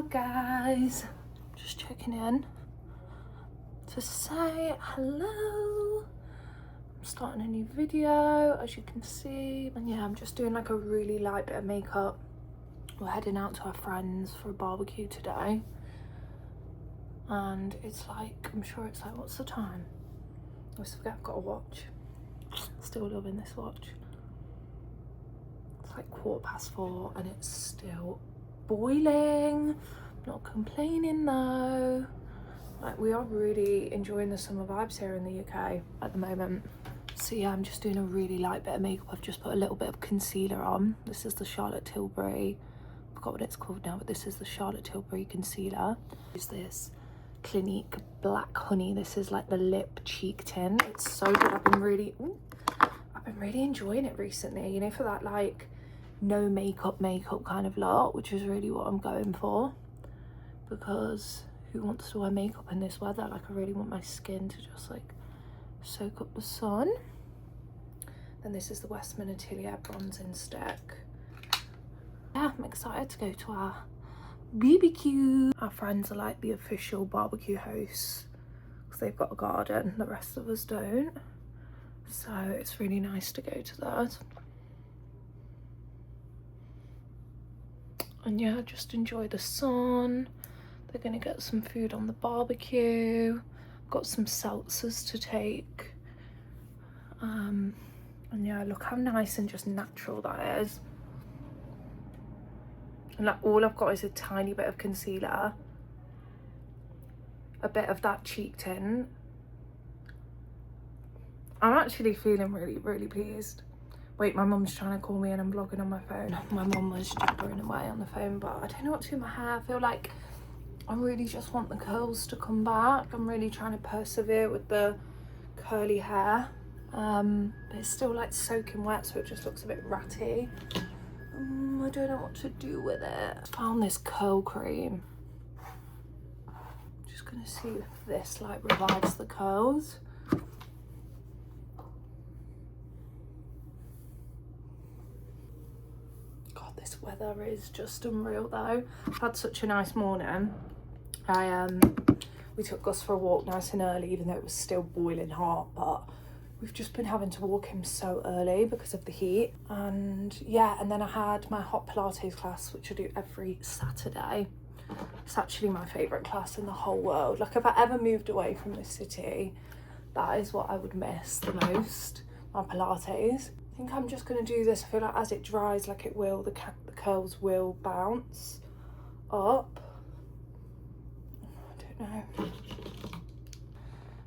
Guys, just checking in to say hello. I'm starting a new video, as you can see, and yeah, I'm just doing like a really light bit of makeup. We're heading out to our friends for a barbecue today, and it's like, I'm sure it's like, what's the time? I always forget I've got a watch. Still loving this watch. It's like 4:15 and it's still boiling. Not complaining though. Like, we are really enjoying the summer vibes here in the UK at the moment. So yeah, I'm just doing a really light bit of makeup. I've just put a little bit of concealer on. This is the Charlotte Tilbury, I forgot what it's called now, but this is the Charlotte Tilbury concealer. Use this Clinique Black Honey. This is like the lip cheek tint. It's so good. I've been really enjoying it recently, you know, for that like no makeup kind of look, which is really what I'm going for. Because who wants to wear makeup in this weather? Like, I really want my skin to just like soak up the sun. Then this is the Westman Atelier bronzing stick. Yeah, I'm excited to go to our BBQ. Our friends are like the official barbecue hosts because they've got a garden, the rest of us don't. So it's really nice to go to that. And yeah, just enjoy the sun. They're gonna get some food on the barbecue. Got some seltzers to take. And yeah, look how nice and just natural that is. And like, all I've got is a tiny bit of concealer, a bit of that cheek tint. I'm actually feeling really, really pleased. Wait, my mum's trying to call me and I'm vlogging on my phone. My mum was jabbering away on the phone, but I don't know what to do with my hair. I feel like I really just want the curls to come back. I'm really trying to persevere with the curly hair. But it's still like soaking wet, so it just looks a bit ratty. I don't know what to do with it. Found this curl cream. Just gonna see if this like revives the curls. God, this weather is just unreal though. I've had such a nice morning. We took Gus for a walk nice and early, even though it was still boiling hot, but we've just been having to walk him so early because of the heat. And yeah, and then I had my hot Pilates class, which I do every Saturday. It's actually my favourite class in the whole world. Like, if I ever moved away from this city, that is what I would miss the most, my Pilates. I think I'm just going to do this. I feel like as it dries, like it will, the curls will bounce up. I don't know.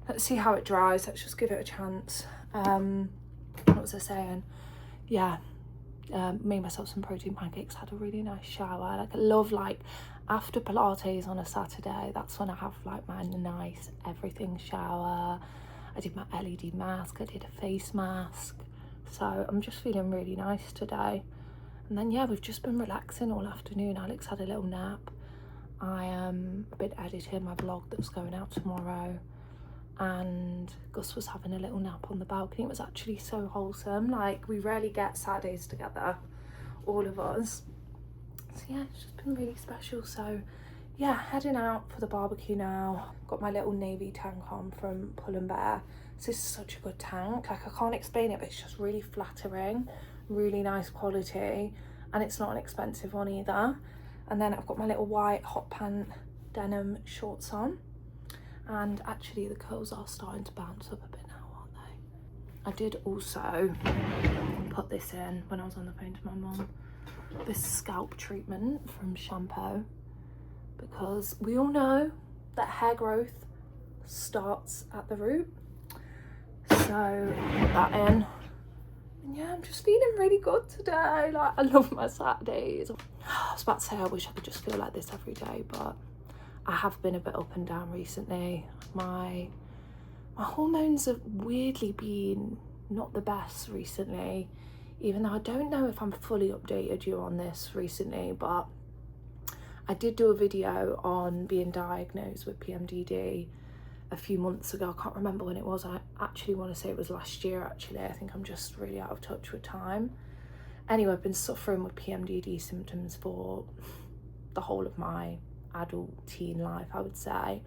Let's see how it dries. Let's just give it a chance. What was I saying? Yeah, made myself some protein pancakes, had a really nice shower. Like, I love, like, after Pilates on a Saturday, that's when I have like my nice everything shower. I did my LED mask, I did a face mask. So I'm just feeling really nice today. And then yeah, we've just been relaxing all afternoon. Alex had a little nap. I've been editing my vlog that's going out tomorrow, and Gus was having a little nap on the balcony. It was actually so wholesome. Like, we rarely get Saturdays together, all of us. So yeah, it's just been really special. So yeah, heading out for the barbecue now. Got my little navy tank on from Pull & Bear. This is such a good tank. Like, I can't explain it, but it's just really flattering, really nice quality, and it's not an expensive one either. And then I've got my little white hot pant denim shorts on. And actually the curls are starting to bounce up a bit now, aren't they? I did also put this in when I was on the phone to my mum. This scalp treatment from Shampoo. Because we all know that hair growth starts at the root. So put that in. And yeah, I'm just feeling really good today. Like, I love my Saturdays. I was about to say I wish I could just feel like this every day, but I have been a bit up and down recently. My hormones have weirdly been not the best recently, even though I don't know if I'm fully updated you on this recently, but I did do a video on being diagnosed with PMDD a few months ago. I can't remember when it was. I actually want to say it was last year, actually. I think I'm just really out of touch with time. Anyway, I've been suffering with PMDD symptoms for the whole of my adult teen life, I would say.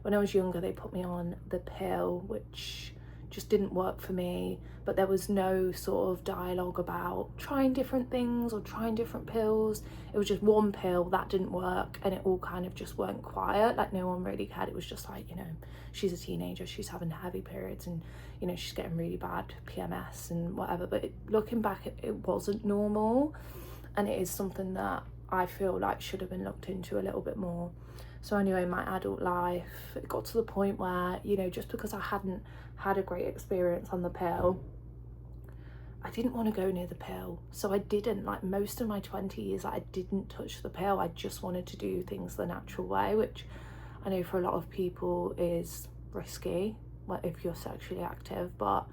When I was younger, they put me on the pill, which just didn't work for me, but there was no sort of dialogue about trying different things or trying different pills. It was just one pill that didn't work, and it all kind of just went quiet. Like, no one really cared. It was just like, you know, she's a teenager, she's having heavy periods, and, you know, she's getting really bad PMS and whatever. But looking back, it wasn't normal, and it is something that I feel like should have been looked into a little bit more. So anyway, my adult life, it got to the point where, you know, just because I hadn't had a great experience on the pill, I didn't want to go near the pill. So I didn't, like most of my 20s, I didn't touch the pill. I just wanted to do things the natural way, which I know for a lot of people is risky, like if you're sexually active. But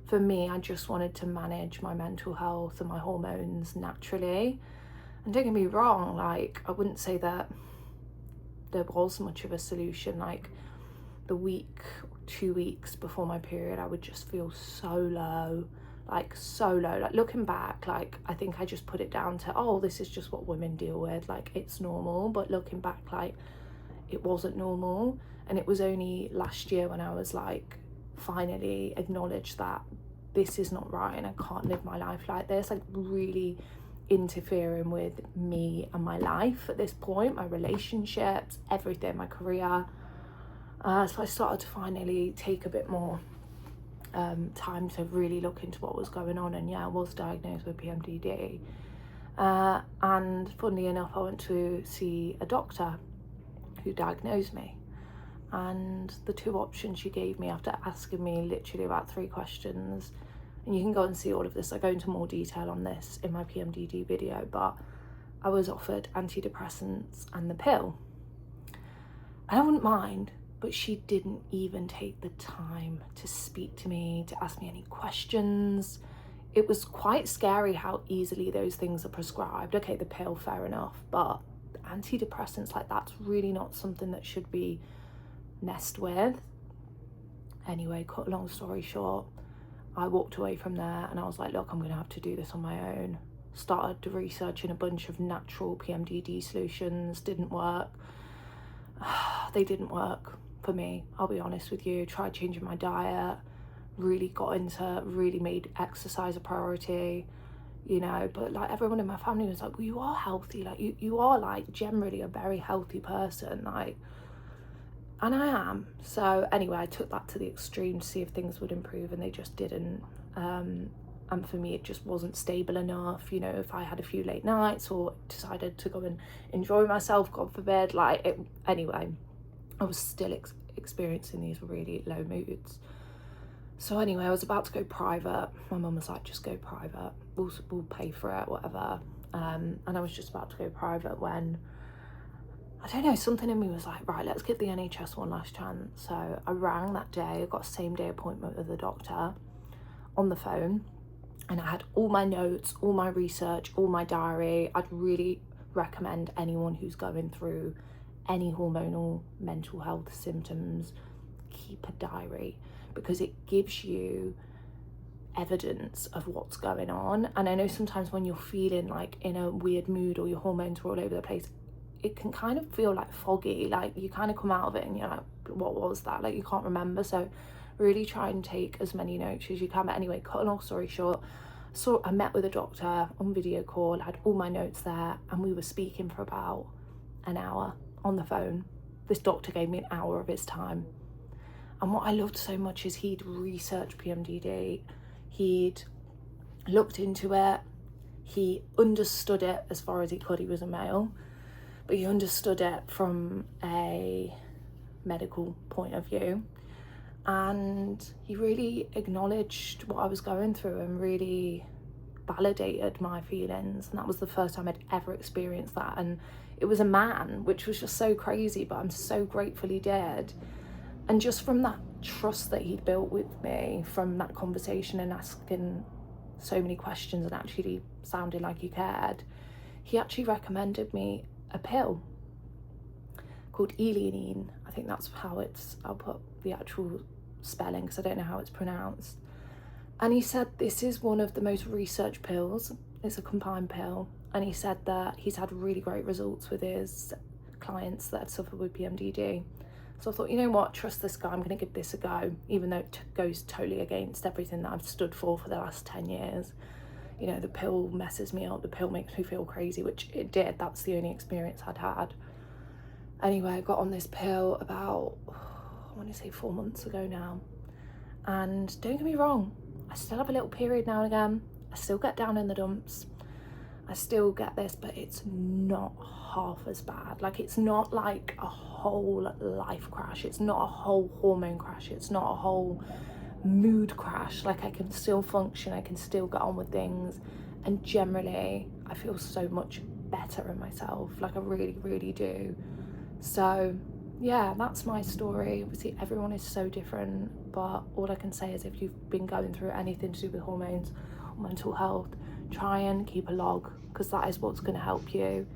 for me, I just wanted to manage my mental health and my hormones naturally. And don't get me wrong, like, I wouldn't say that there was much of a solution. Like, the week, 2 weeks before my period, I would just feel so low, like so low. Like, looking back, like, I think I just put it down to, oh, this is just what women deal with, like, it's normal. But looking back, like, it wasn't normal. And it was only last year when I was like, finally acknowledged that this is not right and I can't live my life like this, like really interfering with me and my life at this point, my relationships, everything, my career. So I started to finally take a bit more time to really look into what was going on. And yeah, I was diagnosed with PMDD. And funnily enough, I went to see a doctor who diagnosed me. And the two options she gave me, after asking me literally about 3 questions, and you can go and see all of this, I go into more detail on this in my PMDD video, but I was offered antidepressants and the pill. And I wouldn't mind, but she didn't even take the time to speak to me, to ask me any questions. It was quite scary how easily those things are prescribed. Okay, the pill, fair enough, but antidepressants, like, that's really not something that should be messed with. Anyway, cut a long story short, I walked away from there and I was like, look, I'm gonna have to do this on my own. Started researching a bunch of natural PMDD solutions. Didn't work. They didn't work for me, I'll be honest with you. Tried changing my diet, really made exercise a priority, you know, but like everyone in my family was like, well, you are healthy, like you are like generally a very healthy person, like, and I am. So anyway, I took that to the extreme to see if things would improve, and they just didn't. And for me, it just wasn't stable enough. You know, if I had a few late nights or decided to go and enjoy myself, God forbid, like it, anyway, I was still experiencing these really low moods. So anyway, I was about to go private. My mum was like, just go private, we'll pay for it, whatever. And I was just about to go private when, I don't know, something in me was like, right, let's give the NHS one last chance. So I rang that day. I got a same day appointment with the doctor on the phone, and I had all my notes, all my research, all my diary. I'd really recommend anyone who's going through any hormonal mental health symptoms, keep a diary, because it gives you evidence of what's going on. And I know sometimes when you're feeling like in a weird mood or your hormones are all over the place, it can kind of feel like foggy, like you kind of come out of it and you're like, what was that? Like, you can't remember. So really try and take as many notes as you can. But anyway, cut a long story short, so I met with a doctor on video call, had all my notes there, and we were speaking for about an hour on the phone. This doctor gave me an hour of his time. And what I loved so much is he'd researched PMDD, he'd looked into it, he understood it as far as he could. He was a male, but he understood it from a medical point of view. and he really acknowledged what I was going through and really validated my feelings. And that was the first time I'd ever experienced that, and it was a man, which was just so crazy, but I'm so grateful he did. And just from that trust that he'd built with me, from that conversation and asking so many questions and actually sounding like he cared, he actually recommended me a pill called Eleanine. I think that's how it's, I'll put the actual spelling because I don't know how it's pronounced. And he said this is one of the most researched pills. It's a combined pill. And he said that he's had really great results with his clients that had suffered with PMDD. So I thought, you know what, trust this guy, I'm going to give this a go, even though it goes totally against everything that I've stood for the last 10 years. You know, the pill messes me up, the pill makes me feel crazy, which it did. That's the only experience I'd had. Anyway, I got on this pill about, I want to say 4 months ago now. And don't get me wrong, I still have a little period now and again. I still get down in the dumps. I still get this, but it's not half as bad. Like, it's not like a whole life crash. It's not a whole hormone crash. It's not a whole mood crash. Like, I can still function. I can still get on with things. And generally, I feel so much better in myself. Like, I really, really do. So, yeah, that's my story. Obviously, everyone is so different. But all I can say is if you've been going through anything to do with hormones or mental health, try and keep a log, because that is what's going to help you.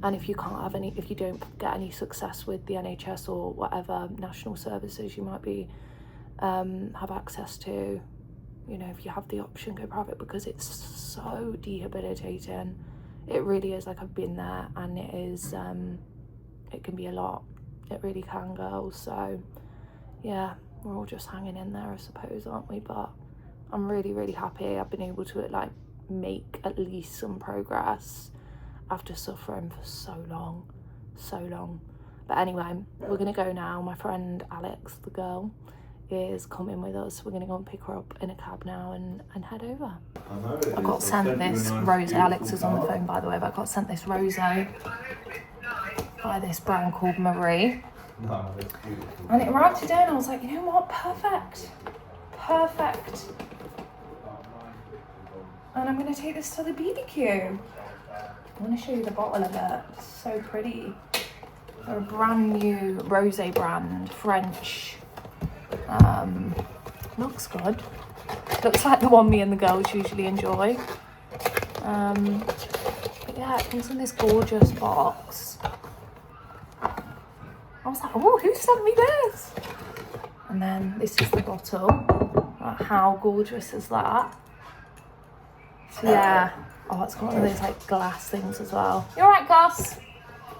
And if you can't have any, if you don't get any success with the NHS or whatever national services you might be have access to, you know, if you have the option, go private, because it's so debilitating. It really is. Like, I've been there, and it is it can be a lot. It really can, girls. So yeah, we're all just hanging in there, I suppose, aren't we? But I'm really, really happy I've been able to like make at least some progress after suffering for so long. But anyway, we're gonna go now. My friend Alex, the girl, is coming with us. We're gonna go and pick her up in a cab now and head over. I got sent this rose. Alex is on the phone, by the way, but I got sent this rose by this brand called Marie. And it arrived today, and I was like, you know what, perfect. And I'm going to take this to the BBQ. I want to show you the bottle of it. It's so pretty. They're a brand new rosé brand, French. Looks good. Looks like the one me and the girls usually enjoy. But yeah, it comes in this gorgeous box. I was like, oh, who sent me this? And then this is the bottle. Like, how gorgeous is that? So yeah, oh, it's got one of those like glass things as well. You alright, Gus?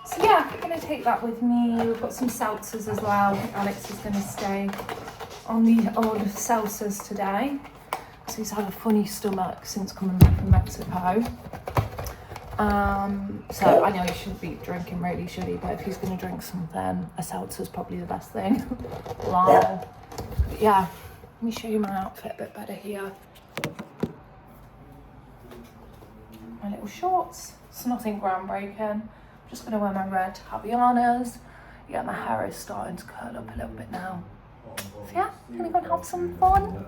So yeah, I'm gonna take that with me. We've got some seltzers as well. Alex is gonna stay on the old seltzers today. So he's had a funny stomach since coming back from Mexico. So I know he shouldn't be drinking really, should he? But if he's gonna drink something, a seltzer's probably the best thing. Wow. But yeah, let me show you my outfit a bit better here. My little shorts. It's nothing groundbreaking. I'm just gonna wear my red Havianas. Yeah, my hair is starting to curl up a little bit now. So yeah, I'm gonna go and have some fun.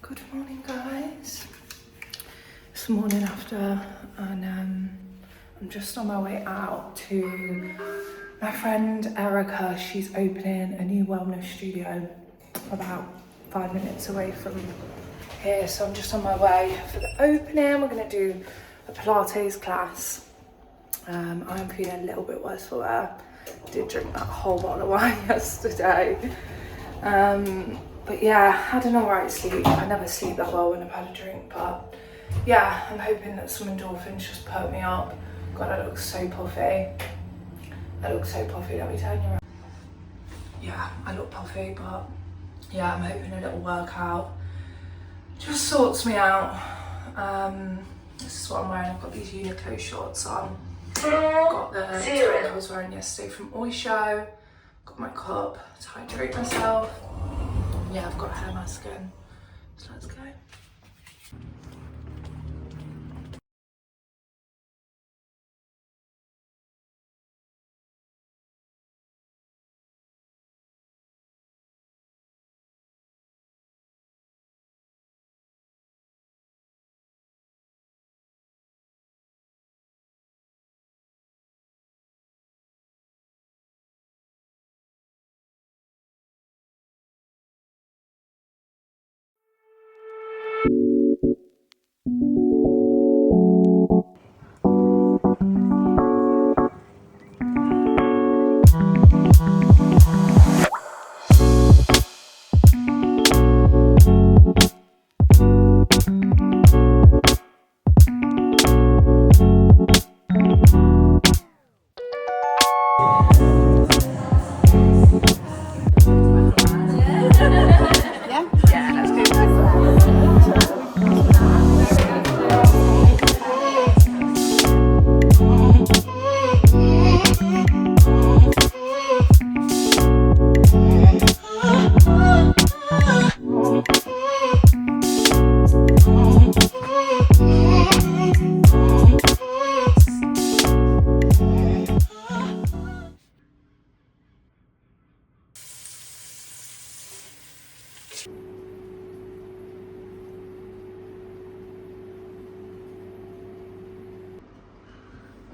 Good morning, guys. It's the morning after, and I'm just on my way out to my friend Erica. She's opening a new wellness studio about 5 minutes away from here, so I'm just on my way for the opening. We're going to do a Pilates class. I'm feeling a little bit worse for wear. Did drink that whole bottle of wine yesterday. But yeah, I had an alright sleep. I never sleep that well when I've had a drink, but yeah, I'm hoping that some endorphins just perk me up. God, I look so puffy. I look so puffy, let me tell you. Yeah, I look puffy, but yeah, I'm hoping a little workout just sorts me out. This is what I'm wearing. I've got these Uniqlo shorts on. Got the top I was wearing yesterday from Oysho. Got my cup to hydrate myself. Yeah, I've got a hair mask in. So Are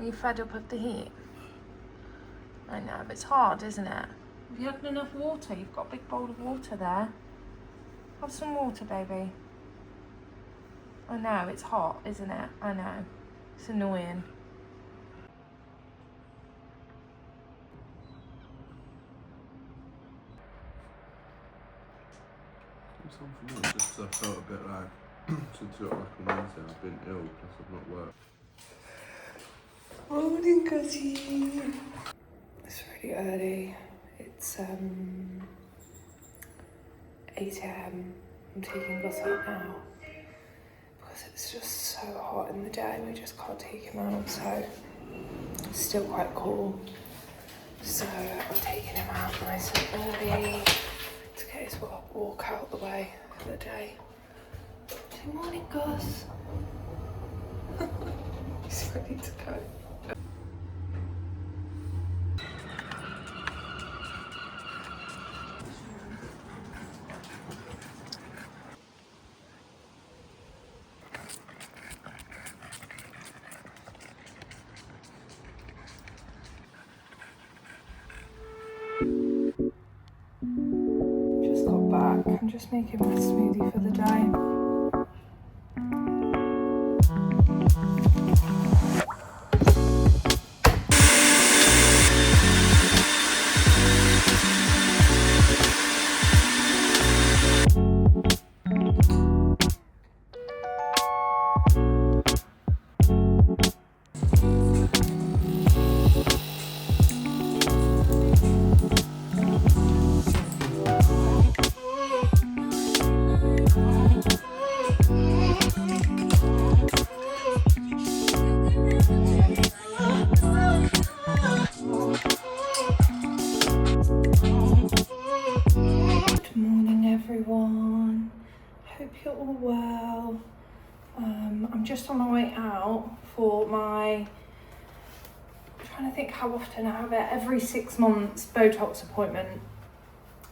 you fed up of the heat? I know, but it's hard, isn't it? Have you had enough water? You've got a big bowl of water there. Have some water, baby. I know, it's hot, isn't it? I know. It's annoying. Something else, just 'cause I felt a bit like, since I got back on Wednesday, I've been ill, plus I've not worked. Morning, Guzzy. It's really early. It's 8 AM. I'm taking Gus out now because it's just so hot in the day. We just can't take him out, so it's still quite cool. So I'm taking him out nice and early to get his walk out the way for the day. Good morning, Gus. He's ready to go. Just got back. I'm just making my smoothie for the day. Everyone, hope you're all well. I'm just on my way out for I'm trying to think how often I have it, every 6 months Botox appointment.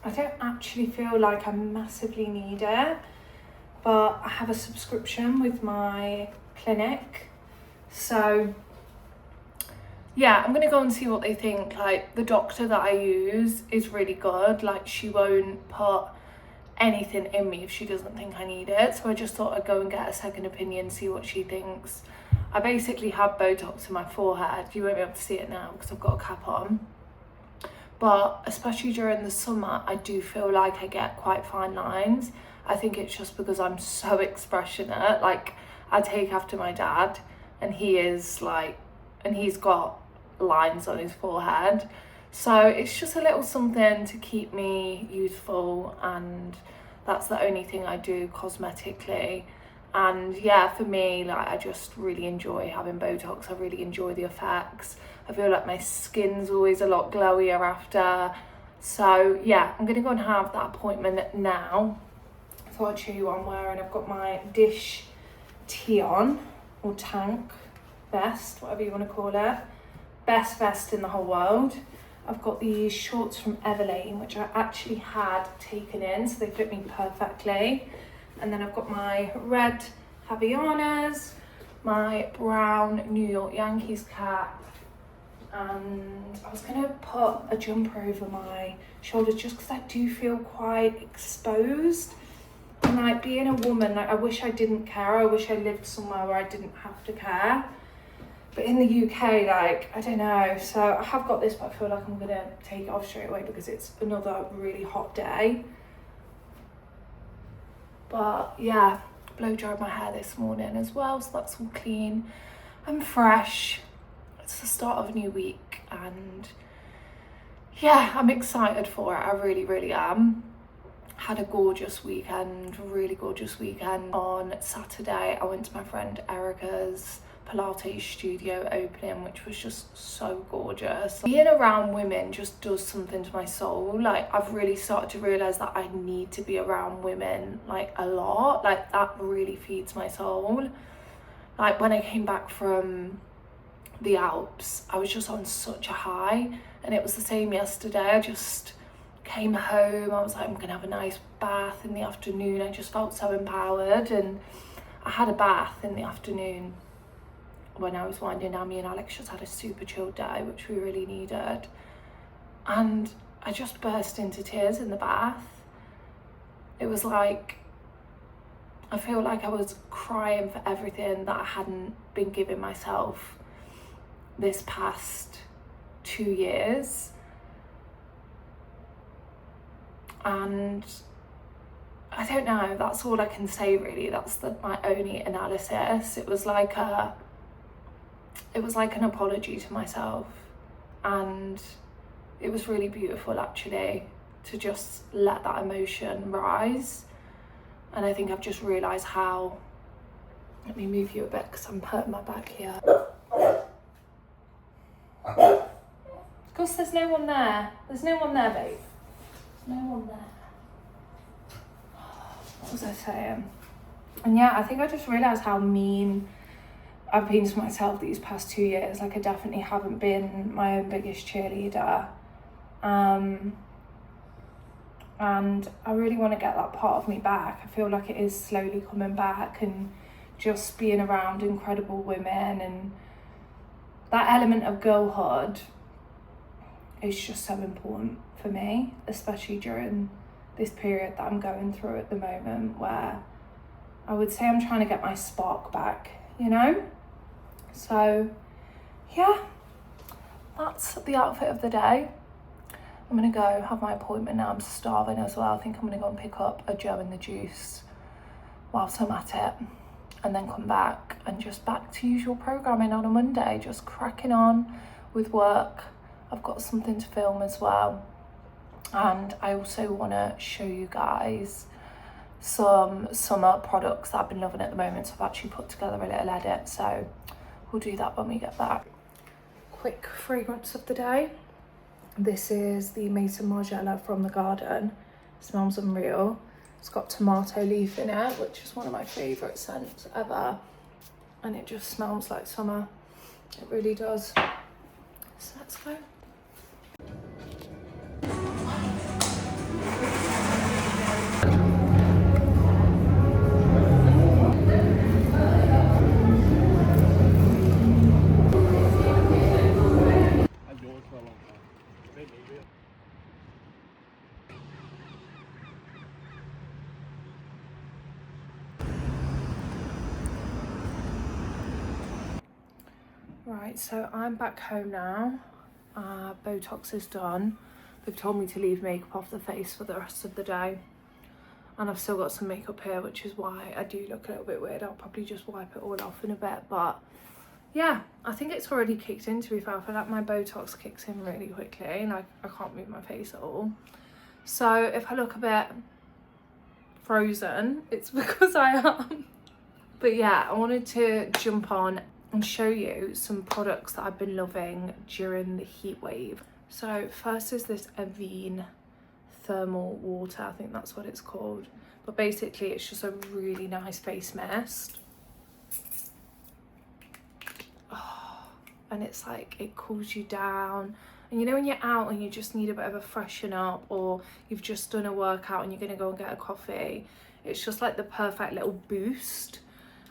I don't actually feel like I massively need it, but I have a subscription with my clinic, so yeah, I'm gonna go and see what they think. Like, the doctor that I use is really good. Like, she won't put anything in me if she doesn't think I need it, so I just thought I'd go and get a second opinion, see what she thinks. I basically have Botox in my forehead. You won't be able to see it now because I've got a cap on, but especially during the summer I do feel like I get quite fine lines. I think it's just because I'm so expressionate. Like, I take after my dad, and he's got lines on his forehead. So it's just a little something to keep me youthful, and that's the only thing I do cosmetically. And yeah, for me, like, I just really enjoy having Botox. I really enjoy the effects. I feel like my skin's always a lot glowier after. So yeah, I'm gonna go and have that appointment now. I thought I'd show you what I'm wearing. I've got my dish tee on, or tank vest, whatever you want to call it. Best vest in the whole world. I've got these shorts from Everlane, which I actually had taken in, so they fit me perfectly. And then I've got my red Havaianas, my brown New York Yankees cap, and I was gonna put a jumper over my shoulders just because I do feel quite exposed. I'm And like being a woman, like I wish I didn't care. I wish I lived somewhere where I didn't have to care. But in the UK, like, I don't know. So I have got this, but I feel like I'm gonna take it off straight away because it's another really hot day. But yeah, blow dried my hair this morning as well, so that's all clean and fresh. It's the start of a new week, and yeah, I'm excited for it. I really, really am. Had a gorgeous weekend, really gorgeous weekend. On Saturday, I went to my friend Erica's Pilates studio opening, which was just so gorgeous. Being around women just does something to my soul. Like, I've really started to realise that I need to be around women, like, a lot. Like, that really feeds my soul. Like, when I came back from the Alps, I was just on such a high, and it was the same yesterday. I just came home, I was like, I'm gonna have a nice bath in the afternoon. I just felt so empowered, and I had a bath in the afternoon when I was winding down. Me and Alex just had a super chilled day, which we really needed, and I just burst into tears in the bath. It was like, I feel like I was crying for everything that I hadn't been giving myself this past 2 years. And I don't know, that's all I can say really. That's my only analysis. It was like an apology to myself, and it was really beautiful actually to just let that emotion rise. And I think I've just realised how, let me move you a bit because I'm hurting my back here. Of course, there's no one there. There's no one there, babe. No one there. What was I saying? And yeah, I think I just realised how mean I've been to myself these past 2 years. Like, I definitely haven't been my own biggest cheerleader. And I really want to get that part of me back. I feel like it is slowly coming back, and just being around incredible women and that element of girlhood is just so important for me, especially during this period that I'm going through at the moment, where I would say I'm trying to get my spark back, you know? So yeah, that's the outfit of the day. I'm gonna go have my appointment now. I'm starving as well. I think I'm gonna go and pick up a Joe and the Juice whilst I'm at it, and then come back and just back to usual programming on a Monday, just cracking on with work. I've got something to film as well, and I also want to show you guys some summer products that I've been loving at the moment. So I've actually put together a little edit, so we'll do that when we get back. Quick fragrance of the day. This is the Maison Margiela from the garden. It smells unreal. It's got tomato leaf in it, which is one of my favourite scents ever, and it just smells like summer. It really does. So let's go. Right, so I'm back home now. Botox is done. They've told me to leave makeup off the face for the rest of the day. And I've still got some makeup here, which is why I do look a little bit weird. I'll probably just wipe it all off in a bit. But yeah, I think it's already kicked in, to be fair. I feel like my Botox kicks in really quickly. Like, I can't move my face at all. So if I look a bit frozen, it's because I am. But yeah, I wanted to jump on and show you some products that I've been loving during the heat wave. So first is this Avene thermal water, I think that's what it's called. But basically it's just a really nice face mist. Oh, and it's like, it cools you down. And you know when you're out and you just need a bit of a freshen up, or you've just done a workout and you're gonna go and get a coffee, it's just like the perfect little boost.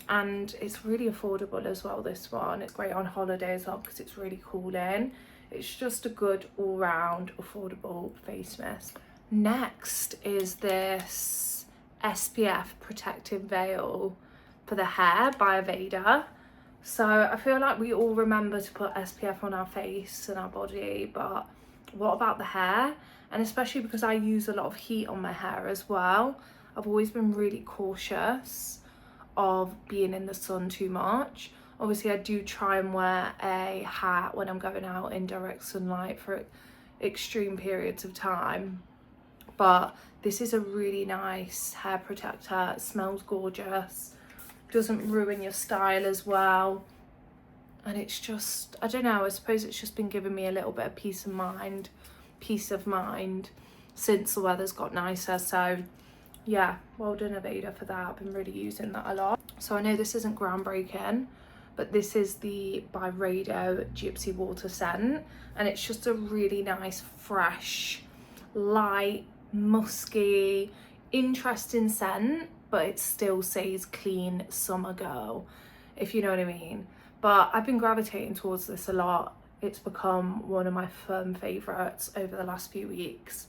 And it's really affordable as well, this one. It's great on holiday as well because it's really cooling. It's just a good all-round affordable face mist. Next is this SPF protective veil for the hair by Aveda. So I feel like we all remember to put SPF on our face and our body, but what about the hair? And especially because I use a lot of heat on my hair as well, I've always been really cautious of being in the sun too much. Obviously I do try and wear a hat when I'm going out in direct sunlight for extreme periods of time, but this is a really nice hair protector. It smells gorgeous, doesn't ruin your style as well, and it's just, I don't know, I suppose it's just been giving me a little bit of peace of mind since the weather's got nicer. So yeah, well done Aveda for that. I've been really using that a lot. So I know this isn't groundbreaking, but this is the Byredo Gypsy Water scent, and it's just a really nice, fresh, light, musky, interesting scent, but it still says clean summer girl, if you know what I mean. But I've been gravitating towards this a lot. It's become one of my firm favourites over the last few weeks,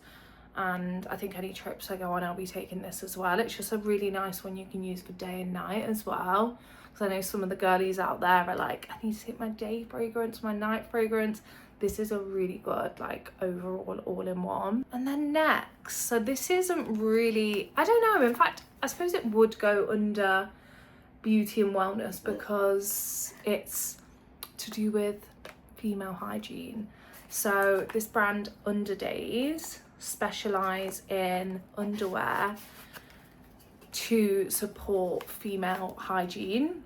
and I think any trips I go on I'll be taking this as well. It's just a really nice one you can use for day and night as well, because I know some of the girlies out there are like, I need to take my day fragrance, my night fragrance. This is a really good, like, overall all-in-one. And then next, so this isn't really, I don't know, in fact I suppose it would go under beauty and wellness because it's to do with female hygiene. So this brand Underdays specialise in underwear to support female hygiene.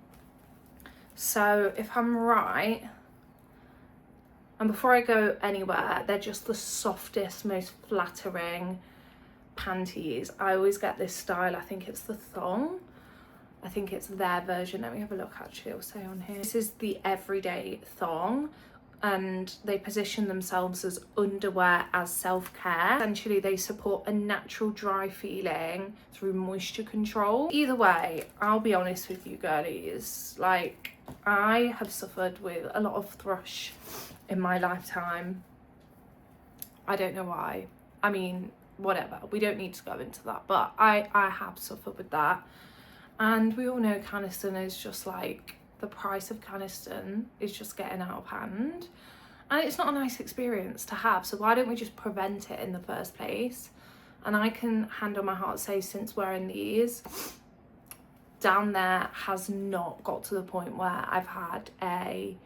So if I'm right, and before I go anywhere, they're just the softest, most flattering panties. I always get this style, I think it's the thong. I think it's their version. Let me have a look, actually, it'll say on here. This is the everyday thong, and they position themselves as underwear as self-care. Essentially, they support a natural dry feeling through moisture control. Either way, I'll be honest with you girlies, like, I have suffered with a lot of thrush in my lifetime. I don't know why. I mean, whatever, we don't need to go into that, but I have suffered with that. And we all know Caniston is just like, the price of Caniston is just getting out of hand, and it's not a nice experience to have. So why don't we just prevent it in the first place? And I can hand on my heart say, since wearing these, down there has not got to the point where I've had a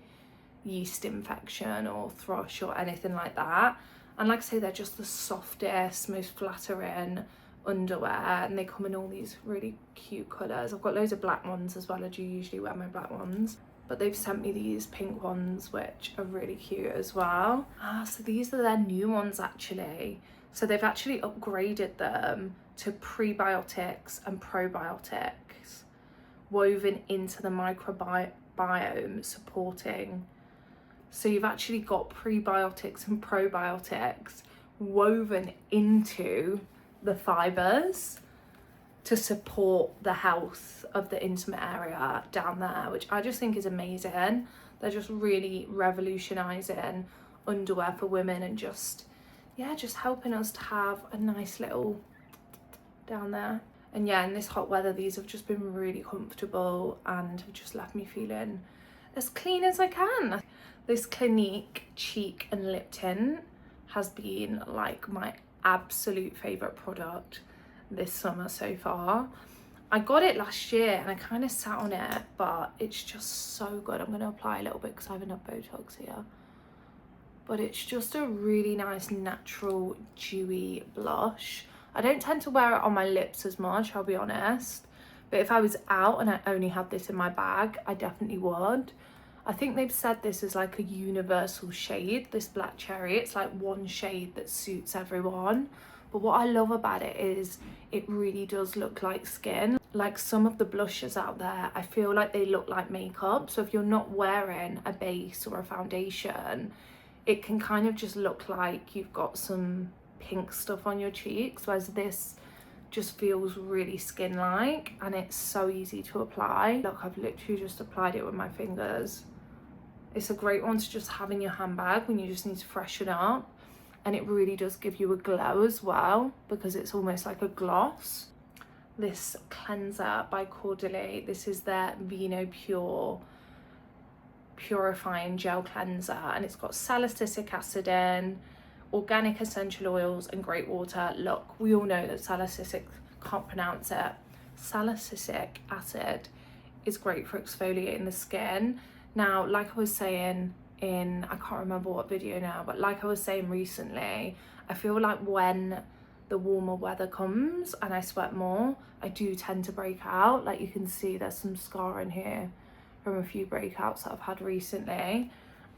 yeast infection or thrush or anything like that. And like I say, they're just the softest, most flattering underwear, and they come in all these really cute colours. I've got loads of black ones as well. I do usually wear my black ones, but they've sent me these pink ones which are really cute as well. So these are their new ones actually. So they've actually upgraded them to prebiotics and probiotics woven into the microbiome supporting. So you've actually got prebiotics and probiotics woven into the fibres to support the health of the intimate area down there, which I just think is amazing. They're just really revolutionising underwear for women, and just, yeah, just helping us to have a nice little down there. And yeah, in this hot weather, these have just been really comfortable and have just left me feeling as clean as I can. This Clinique cheek and lip tint has been like my absolute favourite product this summer so far. I got it last year and I kind of sat on it, but it's just so good. I'm going to apply a little bit because I have enough Botox here. But it's just a really nice, natural, dewy blush. I don't tend to wear it on my lips as much, I'll be honest. But if I was out and I only had this in my bag, I definitely would. I think they've said this is like a universal shade, this black cherry. It's like one shade that suits everyone. But what I love about it is it really does look like skin. Like some of the blushes out there, I feel like they look like makeup. So if you're not wearing a base or a foundation, it can kind of just look like you've got some pink stuff on your cheeks, whereas this just feels really skin-like, and it's so easy to apply. Look, I've literally just applied it with my fingers. It's a great one to just have in your handbag when you just need to freshen up, and it really does give you a glow as well because it's almost like a gloss. this cleanser by Caudalie. This is their Vino Pure Purifying Gel Cleanser, and it's got salicylic acid in, organic essential oils and great water. Look, we all know that salicylic, can't pronounce it, salicylic acid is great for exfoliating the skin. Now, like I was saying in, I can't remember what video now, but like I was saying recently, I feel like when the warmer weather comes and I sweat more, I do tend to break out. Like you can see there's some scarring here from a few breakouts that I've had recently.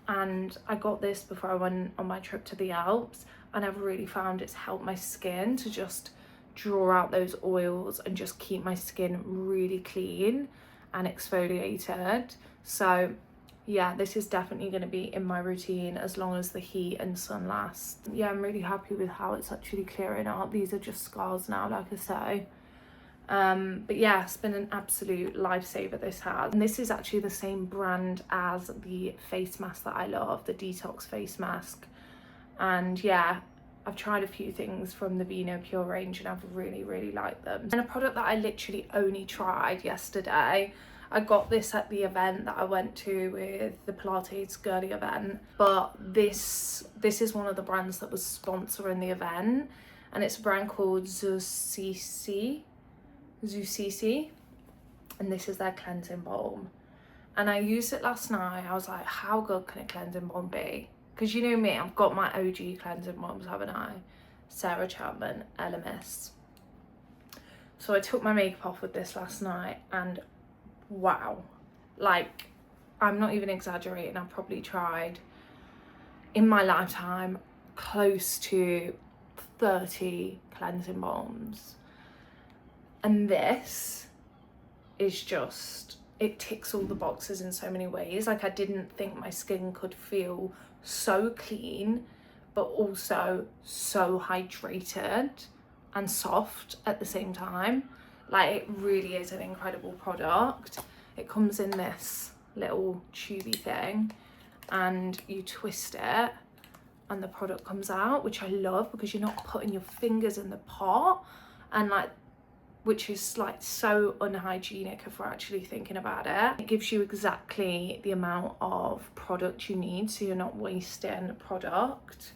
And I got this before I went on my trip to the Alps, and I've really found it's helped my skin to just draw out those oils and just keep my skin really clean and exfoliated. So yeah, this is definitely going to be in my routine as long as the heat and sun last. Yeah, I'm really happy with how it's actually clearing up. These are just scars now, like I say. But yeah, it's been an absolute lifesaver, this has. And this is actually the same brand as the face mask that I love, the detox face mask. And yeah, I've tried a few things from the Vino Pure range and I've really liked them. And a product that I literally only tried yesterday, I got this at the event that I went to with the Pilates girly event, but this is one of the brands that was sponsoring the event, and it's a brand called Zucisi, and this is their cleansing balm. And I used it last night. I was like, how good can a cleansing balm be? Because you know me, I've got my OG cleansing balms, haven't I? Sarah Chapman, Elemis. So I took my makeup off with this last night, and wow, like, I'm not even exaggerating, I've probably tried in my lifetime close to 30 cleansing balms, and this is just, it ticks all the boxes in so many ways. Like, I didn't think my skin could feel so clean but also so hydrated and soft at the same time. Like, it really is an incredible product. It comes in this little tubey thing and you twist it and the product comes out, which I love because you're not putting your fingers in the pot, and like, which is like so unhygienic if we're actually thinking about it. It gives you exactly the amount of product you need, so you're not wasting product.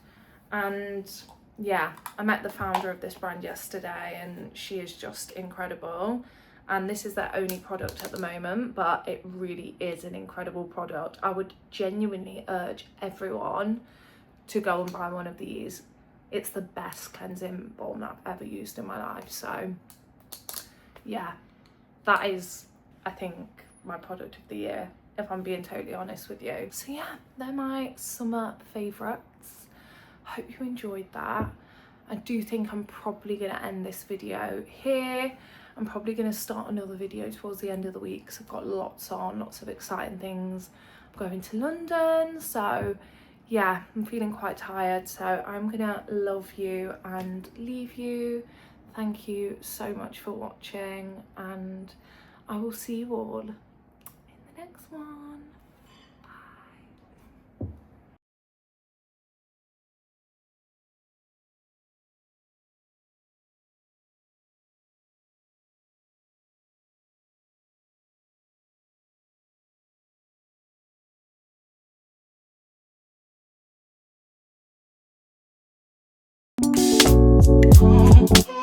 And yeah, I met the founder of this brand yesterday and she is just incredible. And this is their only product at the moment, but it really is an incredible product. I would genuinely urge everyone to go and buy one of these. It's the best cleansing balm I've ever used in my life. So yeah, that is, I think, my product of the year, if I'm being totally honest with you. So yeah, they're my summer favourites. Hope you enjoyed that. I do think I'm probably going to end this video here. I'm probably going to start another video towards the end of the week because I've got lots on, lots of exciting things. I'm going to London, so yeah, I'm feeling quite tired. So I'm going to love you and leave you. Thank you so much for watching, and I will see you all in the next one. Bye.